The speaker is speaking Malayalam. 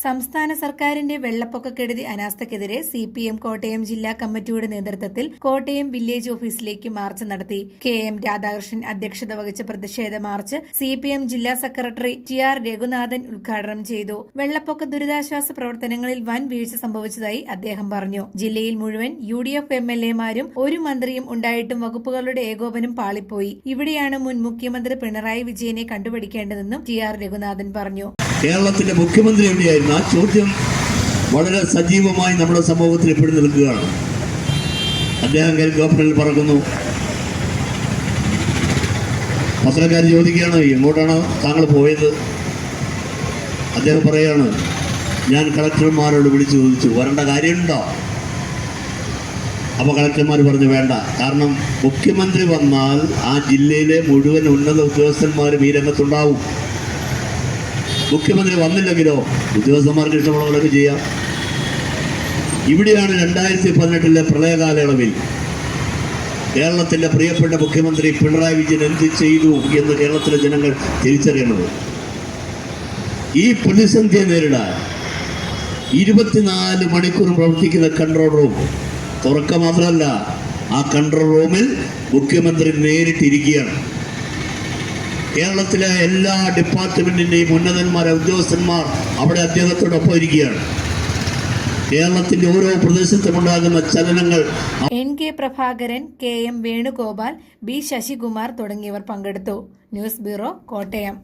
സംസ്ഥാന സർക്കാരിന്റെ വെള്ളപ്പൊക്കക്കെടുതി അനാസ്ഥയ്ക്കെതിരെ CPM കോട്ടയം ജില്ലാ കമ്മിറ്റിയുടെ നേതൃത്വത്തിൽ കോട്ടയം വില്ലേജ് ഓഫീസിലേക്ക് മാർച്ച് നടത്തി. KM രാധാകൃഷ്ണൻ അധ്യക്ഷത വഹിച്ച പ്രതിഷേധ മാർച്ച് CPM ജില്ലാ സെക്രട്ടറി TR രഘുനാഥൻ ഉദ്ഘാടനം ചെയ്തു. വെള്ളപ്പൊക്ക ദുരിതാശ്വാസ പ്രവർത്തനങ്ങളിൽ വൻ വീഴ്ച സംഭവിച്ചതായി അദ്ദേഹം പറഞ്ഞു. ജില്ലയിൽ മുഴുവൻ UDF MLA-മാരും ഒരു മന്ത്രിയും ഉണ്ടായിട്ടും വകുപ്പുകളുടെ ഏകോപനം പാളിപ്പോയി. ഇവിടെയാണ് മുൻ മുഖ്യമന്ത്രി പിണറായി വിജയനെ കണ്ടുപിടിക്കേണ്ടതെന്നും TR രഘുനാഥൻ പറഞ്ഞു. കേരളത്തിന്റെ മുഖ്യമന്ത്രി എവിടെയായിരുന്നു? ആ ചോദ്യം വളരെ സജീവമായി നമ്മുടെ സമൂഹത്തിൽ എപ്പോഴും നിൽക്കുകയാണ്. അദ്ദേഹം ഹെലികോപ്റ്ററിൽ പറക്കുന്നു. പത്രക്കാർ ചോദിക്കുകയാണ്, എങ്ങോട്ടാണ് താങ്കൾ പോയത്? അദ്ദേഹം പറയാണ്, ഞാൻ കളക്ടർമാരോട് വിളിച്ചു ചോദിച്ചു, വരേണ്ട കാര്യമുണ്ടോ? അപ്പോൾ കളക്ടർമാർ പറഞ്ഞു വേണ്ട, കാരണം മുഖ്യമന്ത്രി വന്നാൽ ആ ജില്ലയിലെ മുഴുവൻ ഉന്നത ഉദ്യോഗസ്ഥന്മാരും ഈ രംഗത്തുണ്ടാവും. മുഖ്യമന്ത്രി വന്നില്ലെങ്കിലോ ഉദ്യോഗസ്ഥന്മാർക്ക് ഇഷ്ടമുള്ളവരൊക്കെ ചെയ്യാം. ഇവിടെയാണ് 2018 പ്രളയ കാലയളവിൽ കേരളത്തിൻ്റെ പ്രിയപ്പെട്ട മുഖ്യമന്ത്രി പിണറായി വിജയൻ എന്ത് ചെയ്തു എന്ന് കേരളത്തിലെ ജനങ്ങൾ തിരിച്ചറിയണത്. ഈ പ്രതിസന്ധിയെ നേരിടാൻ 24 മണിക്കൂർ പ്രവർത്തിക്കുന്ന കൺട്രോൾ റൂം തുറക്ക മാത്രമല്ല, ആ കൺട്രോൾ റൂമിൽ മുഖ്യമന്ത്രി നേരിട്ടിരിക്കുകയാണ്. കേരളത്തിലെ എല്ലാ ഡിപ്പാർട്ട്മെന്റിന്റെയും ഉന്നതന്മാരെ ഉദ്യോഗസ്ഥന്മാർ അവിടെ അദ്ദേഹത്തോടൊപ്പം ഇരിക്കുകയാണ്. കേരളത്തിന്റെ ഓരോ പ്രദേശത്തുമുണ്ടാകുന്ന ചലനങ്ങൾ NK Prabhakaran, KM Venugopal, B Sasikumar തുടങ്ങിയവർ പങ്കെടുത്തു. News bureau, Kottayam.